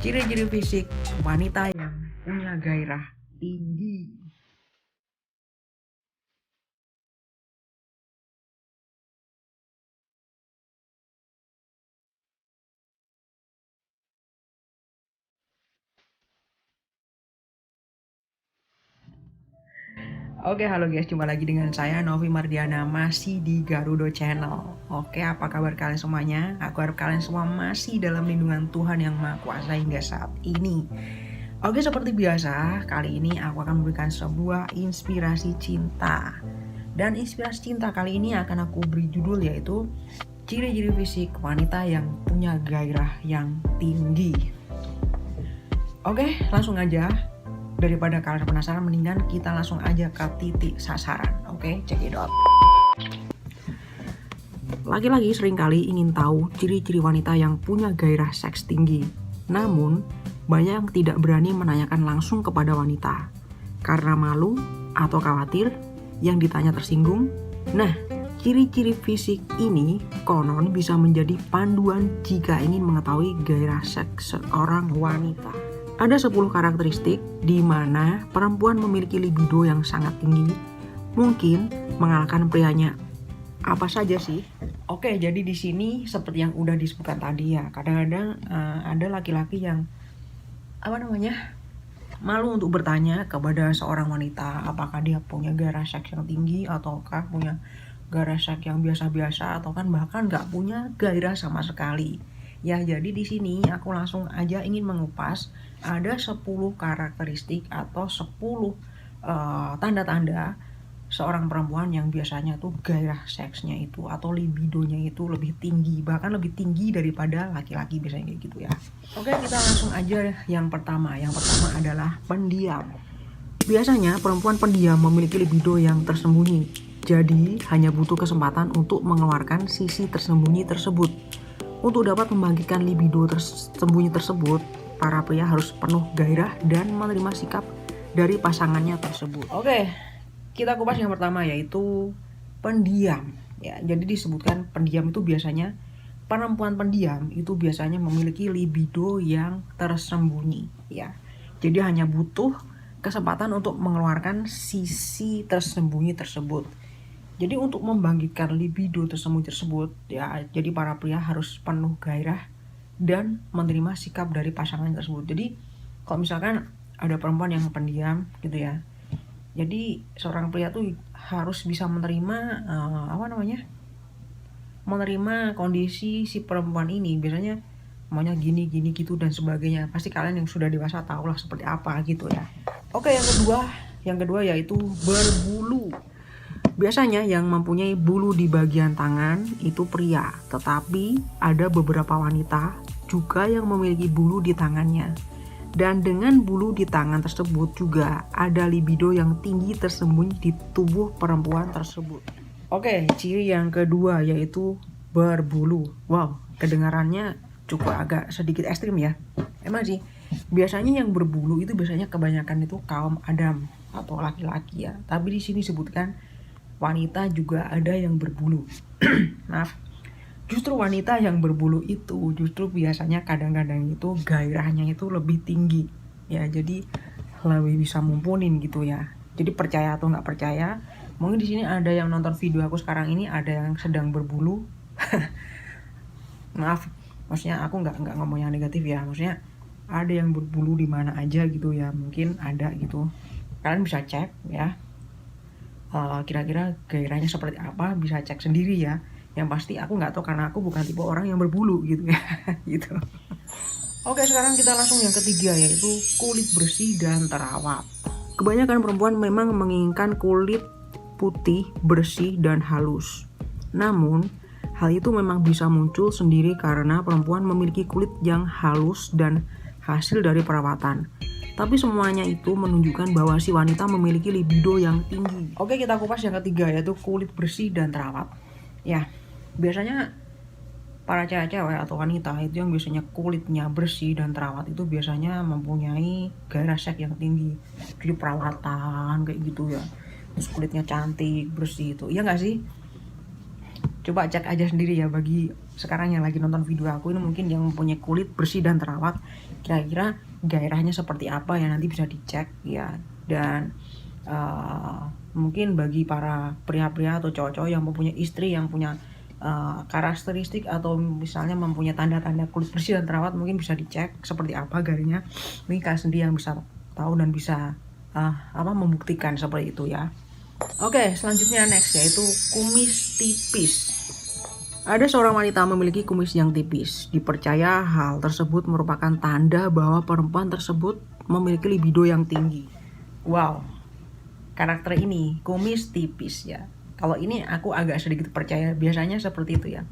Ciri-ciri fisik wanita yang punya gairah tinggi. Oke, halo guys, jumpa lagi dengan saya Novi Mardiana, masih di Garudo Channel. Oke, apa kabar kalian semuanya? Aku harap kalian semua masih dalam lindungan Tuhan Yang Maha Kuasa hingga saat ini. Oke, seperti biasa, kali ini aku akan memberikan sebuah inspirasi cinta. Dan inspirasi cinta kali ini akan aku beri judul yaitu ciri-ciri fisik wanita yang punya gairah yang tinggi. Oke, langsung aja. Daripada kalian penasaran, mendingan kita langsung aja ke titik sasaran. Oke, check it out. Laki-laki seringkali ingin tahu ciri-ciri wanita yang punya gairah seks tinggi. Namun, banyak yang tidak berani menanyakan langsung kepada wanita. Karena malu atau khawatir yang ditanya tersinggung. Nah, ciri-ciri fisik ini konon bisa menjadi panduan jika ingin mengetahui gairah seks seorang wanita. Ada 10 karakteristik di mana perempuan memiliki libido yang sangat tinggi, mungkin mengalahkan prianya. Apa saja sih? Oke, jadi di sini seperti yang udah disebutkan tadi ya, kadang-kadang ada laki-laki yang malu untuk bertanya kepada seorang wanita apakah dia punya gairah seks yang tinggi ataukah punya gairah seks yang biasa-biasa atau bahkan nggak punya gairah sama sekali. Ya, jadi di sini aku langsung aja ingin mengupas ada 10 karakteristik atau 10 tanda-tanda seorang perempuan yang biasanya tuh gairah seksnya itu atau libidonya itu lebih tinggi, bahkan lebih tinggi daripada laki-laki biasanya kayak gitu ya. Oke, kita langsung aja yang pertama. Yang pertama adalah pendiam. Biasanya perempuan pendiam memiliki libido yang tersembunyi. Jadi hanya butuh kesempatan untuk mengeluarkan sisi tersembunyi tersebut. Untuk dapat membangkitkan libido tersembunyi tersebut, para pria harus penuh gairah dan menerima sikap dari pasangannya tersebut. Oke, kita kupas yang pertama yaitu pendiam. Ya, jadi disebutkan pendiam itu biasanya perempuan pendiam itu biasanya memiliki libido yang tersembunyi. Ya, jadi hanya butuh kesempatan untuk mengeluarkan sisi tersembunyi tersebut. Jadi untuk membangkitkan libido tersembunyi tersebut, ya, jadi para pria harus penuh gairah dan menerima sikap dari pasangan tersebut. Jadi kalau misalkan ada perempuan yang pendiam gitu ya, jadi seorang pria tuh harus bisa menerima menerima kondisi si perempuan ini. Biasanya maunya gini gitu dan sebagainya. Pasti kalian yang sudah dewasa tahu lah seperti apa gitu ya. Oke, yang kedua yaitu berbulu. Biasanya yang mempunyai bulu di bagian tangan itu pria, tetapi ada beberapa wanita juga yang memiliki bulu di tangannya. Dan dengan bulu di tangan tersebut juga ada libido yang tinggi tersembunyi di tubuh perempuan tersebut. Oke, ciri yang kedua yaitu berbulu. Wow, kedengarannya cukup agak sedikit ekstrim ya. Emang sih, biasanya yang berbulu itu biasanya kebanyakan itu kaum Adam atau laki-laki ya. Tapi di sini disebutkan wanita juga ada yang berbulu. Maaf, justru wanita yang berbulu itu justru biasanya kadang-kadang itu gairahnya itu lebih tinggi ya, jadi lebih bisa mumpunin gitu ya. Jadi percaya atau nggak percaya, mungkin di sini ada yang nonton video aku sekarang ini ada yang sedang berbulu. Maaf, maksudnya aku nggak ngomong yang negatif ya, maksudnya ada yang berbulu di mana aja gitu ya, mungkin ada gitu. Kalian bisa cek ya. Kira-kira gairahnya seperti apa, bisa cek sendiri ya. Yang pasti aku nggak tahu karena aku bukan tipe orang yang berbulu gitu ya. Gitu. Oke, sekarang kita langsung yang ketiga yaitu kulit bersih dan terawat. Kebanyakan perempuan memang menginginkan kulit putih, bersih dan halus. Namun hal itu memang bisa muncul sendiri karena perempuan memiliki kulit yang halus dan hasil dari perawatan. Tapi semuanya itu menunjukkan bahwa si wanita memiliki libido yang tinggi. Oke, kita kupas yang ketiga yaitu kulit bersih dan terawat. Ya, biasanya para cewek-cewek atau wanita itu yang biasanya kulitnya bersih dan terawat itu biasanya mempunyai gairah seks yang tinggi. Jadi perawatan kayak gitu ya. Terus kulitnya cantik, bersih itu. Iya nggak sih? Coba cek aja sendiri ya bagi sekarang yang lagi nonton video aku ini mungkin yang mempunyai kulit bersih dan terawat, kira-kira gairahnya seperti apa ya, nanti bisa dicek ya. Dan mungkin bagi para pria-pria atau cowok-cowok yang mempunyai istri yang punya karakteristik atau misalnya mempunyai tanda-tanda kulit bersih dan terawat, mungkin bisa dicek seperti apa gairahnya. Mungkin kalian sendiri yang bisa tahu dan bisa membuktikan seperti itu ya. Oke, selanjutnya next yaitu kumis tipis. Ada seorang wanita memiliki kumis yang tipis. Dipercaya hal tersebut merupakan tanda bahwa perempuan tersebut memiliki libido yang tinggi. Wow, karakter ini kumis tipis ya. Kalau ini aku agak sedikit percaya, biasanya seperti itu ya.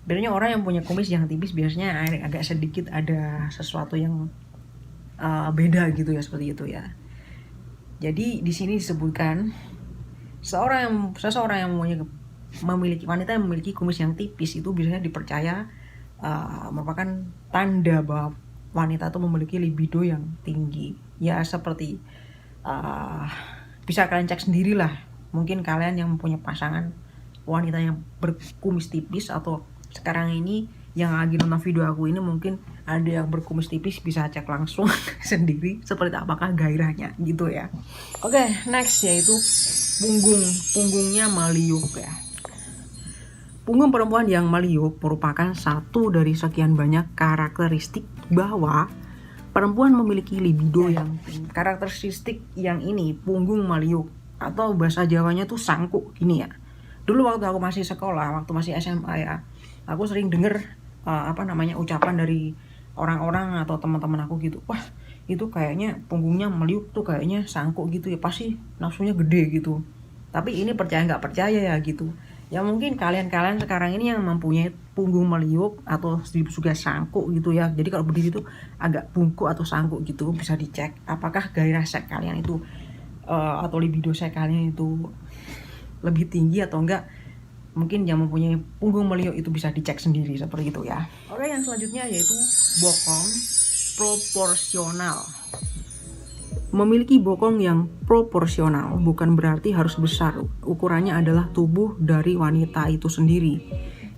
Biasanya orang yang punya kumis yang tipis biasanya agak sedikit ada sesuatu yang beda gitu ya, seperti itu ya. Jadi di sini disebutkan seseorang yang memiliki wanita yang memiliki kumis yang tipis itu biasanya dipercaya merupakan tanda bahwa wanita itu memiliki libido yang tinggi. Ya seperti bisa kalian cek sendirilah. Mungkin kalian yang mempunyai pasangan wanita yang berkumis tipis, atau sekarang ini yang lagi nonton video aku ini mungkin ada yang berkumis tipis, bisa cek langsung sendiri seperti apakah gairahnya gitu ya. Oke, next yaitu punggungnya meliuk ya. Punggung perempuan yang meliuk merupakan satu dari sekian banyak karakteristik bahwa perempuan memiliki libido yang tinggi. Karakteristik yang ini, punggung meliuk, atau bahasa Jawanya tuh sangkuk gini ya. Dulu waktu aku masih sekolah, waktu masih SMA ya, aku sering denger ucapan dari orang-orang atau teman-teman aku gitu. Wah, itu kayaknya punggungnya meliuk tuh kayaknya sangkuk gitu ya, pasti nafsunya gede gitu. Tapi ini percaya nggak percaya ya gitu. Ya mungkin kalian sekarang ini yang mempunyai punggung meliuk atau juga sangkuk gitu ya. Jadi kalau berdiri itu agak bungkuk atau sangkuk gitu, bisa dicek apakah gairah seks kalian itu atau libido seks kalian itu lebih tinggi atau enggak. Mungkin yang mempunyai punggung meliuk itu bisa dicek sendiri seperti itu ya. Oke, yang selanjutnya yaitu bokong proporsional. Memiliki bokong yang proporsional bukan berarti harus besar. Ukurannya adalah tubuh dari wanita itu sendiri.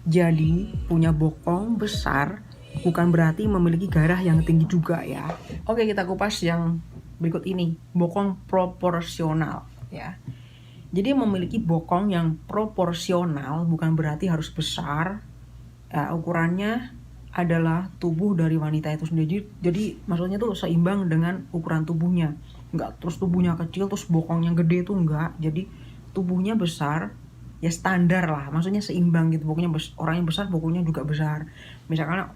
Jadi punya bokong besar bukan berarti memiliki gairah yang tinggi juga ya. Oke, kita kupas yang berikut ini, bokong proporsional ya. Jadi memiliki bokong yang proporsional bukan berarti harus besar. Ukurannya adalah tubuh dari wanita itu sendiri. Jadi maksudnya tuh seimbang dengan ukuran tubuhnya. Enggak terus tubuhnya kecil terus bokongnya gede tuh enggak. Jadi tubuhnya besar ya standar lah. Maksudnya seimbang gitu. Orang yang besar bokongnya juga besar. Misalkan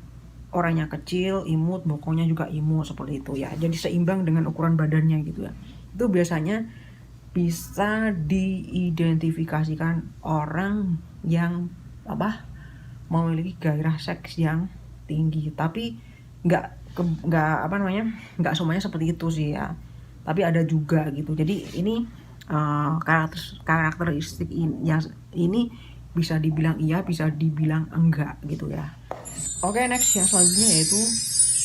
orangnya kecil, imut, bokongnya juga imut seperti itu ya. Jadi seimbang dengan ukuran badannya gitu ya. Itu biasanya bisa diidentifikasikan orang yang memiliki gairah seks yang tinggi. Tapi nggak semuanya seperti itu sih ya. Tapi ada juga gitu. Jadi ini karakteristik yang ini bisa dibilang iya, bisa dibilang enggak gitu ya. Oke, next yang selanjutnya yaitu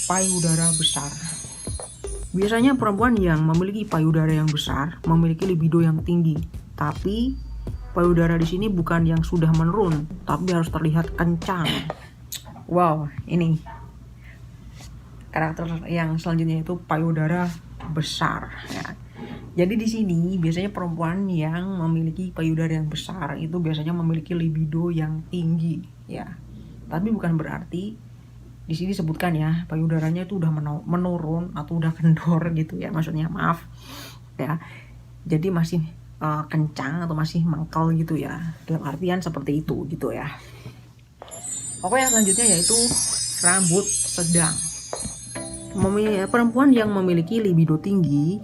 payudara besar. Biasanya perempuan yang memiliki payudara yang besar memiliki libido yang tinggi. Tapi payudara di sini bukan yang sudah menurun, tapi harus terlihat kencang. Wow, ini karakter yang selanjutnya itu payudara besar ya. Jadi di sini biasanya perempuan yang memiliki payudara yang besar itu biasanya memiliki libido yang tinggi ya. Tapi bukan berarti di sini disebutkan ya payudaranya itu udah menurun atau udah kendor gitu ya, maksudnya maaf ya. Jadi masih kencang atau masih mangkal gitu ya, dalam artian seperti itu gitu ya. Oke, yang selanjutnya yaitu rambut sedang. Perempuan yang memiliki libido tinggi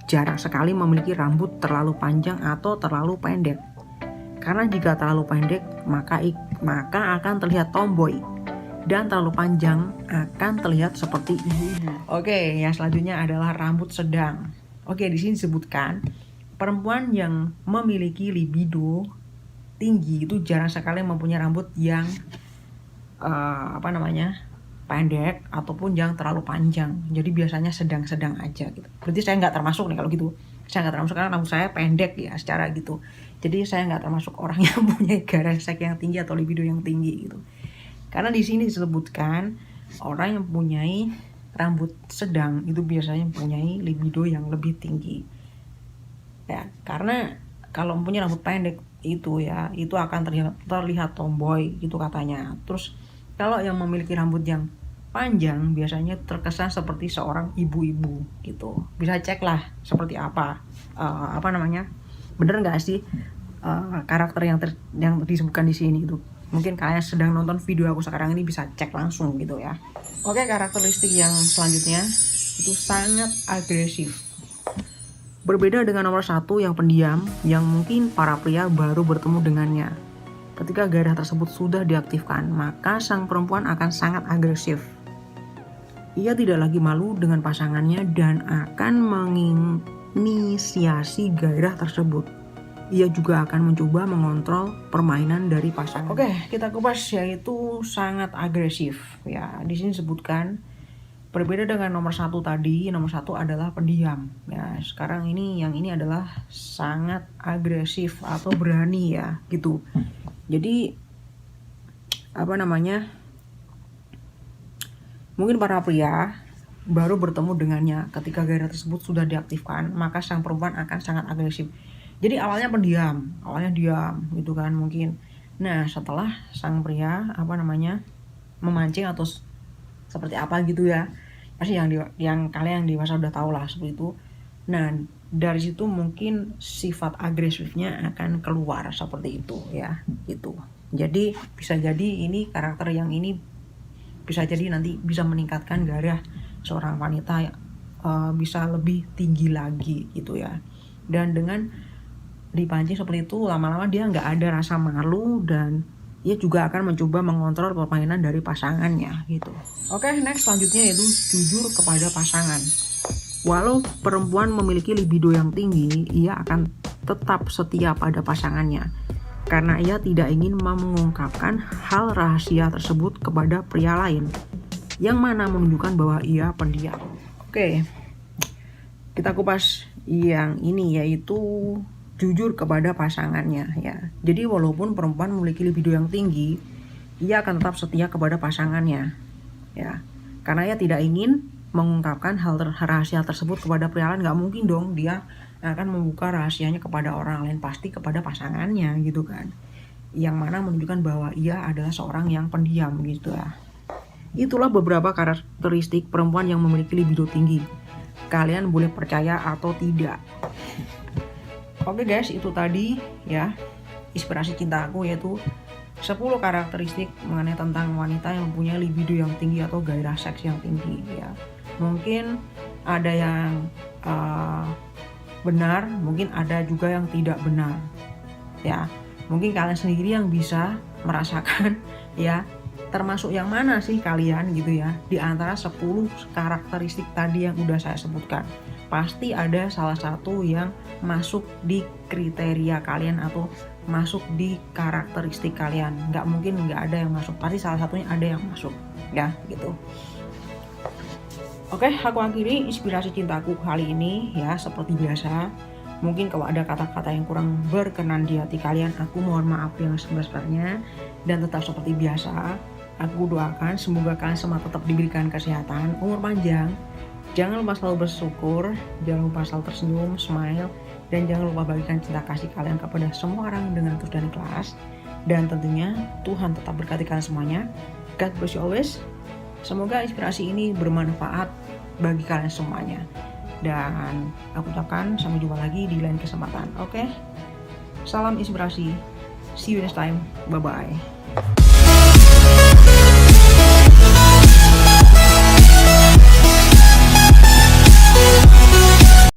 jarang sekali memiliki rambut terlalu panjang atau terlalu pendek. Karena jika terlalu pendek maka akan terlihat tomboy, dan terlalu panjang akan terlihat seperti ibu-ibu. Oke, yang selanjutnya adalah rambut sedang. Oke, di sini disebutkan perempuan yang memiliki libido tinggi itu jarang sekali mempunyai rambut yang pendek ataupun yang terlalu panjang. Jadi biasanya sedang-sedang aja gitu. Berarti saya nggak termasuk nih kalau gitu. Saya nggak termasuk karena rambut saya pendek ya secara gitu. Jadi saya nggak termasuk orang yang punya gairah seks yang tinggi atau libido yang tinggi gitu. Karena di sini disebutkan orang yang mempunyai rambut sedang itu biasanya mempunyai libido yang lebih tinggi. Ya, karena kalau mempunyai rambut pendek itu ya, itu akan terlihat tomboy gitu katanya. Terus kalau yang memiliki rambut yang panjang biasanya terkesan seperti seorang ibu-ibu gitu. Bisa cek lah seperti apa bener nggak sih karakter yang disebutkan di sini gitu. Mungkin kalian sedang nonton video aku sekarang ini bisa cek langsung gitu ya. Oke, karakteristik yang selanjutnya itu sangat agresif. Berbeda dengan nomor 1 yang pendiam, yang mungkin para pria baru bertemu dengannya. Ketika gairah tersebut sudah diaktifkan, maka sang perempuan akan sangat agresif. Ia tidak lagi malu dengan pasangannya dan akan menginisiasi gairah tersebut. Ia juga akan mencoba mengontrol permainan dari pasangan. Oke, kita kupas yaitu sangat agresif. Ya, di sini disebutkan berbeda dengan nomor 1 tadi. Nomor 1 adalah pendiam. Ya, sekarang yang ini adalah sangat agresif atau berani ya, gitu. Jadi mungkin para pria baru bertemu dengannya. Ketika gairah tersebut sudah diaktifkan, maka sang perempuan akan sangat agresif. Jadi awalnya pendiam, awalnya diam gitu kan mungkin. Nah, setelah sang pria memancing atau seperti apa gitu ya. Pasti yang kalian yang dewasa udah tahu lah seperti itu. Nah, dari situ mungkin sifat agresifnya akan keluar seperti itu ya, gitu. Jadi bisa jadi ini karakter yang ini bisa jadi nanti bisa meningkatkan gairah seorang wanita bisa lebih tinggi lagi gitu ya. Dan dengan dipancing seperti itu, lama-lama dia nggak ada rasa malu dan ia juga akan mencoba mengontrol permainan dari pasangannya gitu. Oke, next selanjutnya yaitu jujur kepada pasangan. Walau perempuan memiliki libido yang tinggi, ia akan tetap setia pada pasangannya karena ia tidak ingin mengungkapkan hal rahasia tersebut kepada pria lain, yang mana menunjukkan bahwa ia pendiam. Oke, kita kupas yang ini yaitu jujur kepada pasangannya ya. Jadi walaupun perempuan memiliki libido yang tinggi, ia akan tetap setia kepada pasangannya ya. Karena ia tidak ingin mengungkapkan hal rahasia tersebut kepada pria lain. Nggak mungkin dong dia akan membuka rahasianya kepada orang lain, pasti kepada pasangannya gitu kan. Yang mana menunjukkan bahwa ia adalah seorang yang pendiam gitu ya. Itulah beberapa karakteristik perempuan yang memiliki libido tinggi. Kalian boleh percaya atau tidak. Oke guys, itu tadi ya inspirasi cinta aku, yaitu 10 karakteristik mengenai tentang wanita yang mempunyai libido yang tinggi atau gairah seks yang tinggi ya. Mungkin ada yang benar, mungkin ada juga yang tidak benar ya. Mungkin kalian sendiri yang bisa merasakan ya, termasuk yang mana sih kalian gitu ya di antara 10 karakteristik tadi yang udah saya sebutkan. Pasti ada salah satu yang masuk di kriteria kalian atau masuk di karakteristik kalian. Nggak mungkin nggak ada yang masuk, pasti salah satunya ada yang masuk ya gitu. Oke, aku akhiri inspirasi cintaku kali ini ya, seperti biasa. Mungkin kalau ada kata-kata yang kurang berkenan di hati kalian, aku mohon maaf yang sebesar-besarnya. Dan tetap seperti biasa, aku doakan semoga kalian semua tetap diberikan kesehatan, umur panjang. Jangan lupa selalu bersyukur, jangan lupa selalu tersenyum, smile, dan jangan lupa bagikan cinta kasih kalian kepada semua orang dengan tulus dan ikhlas. Dan tentunya Tuhan tetap berkati kalian semuanya. God bless you always. Semoga inspirasi ini bermanfaat bagi kalian semuanya. Dan aku ucapkan sampai jumpa lagi di lain kesempatan. Oke? Salam inspirasi. See you next time. Bye-bye.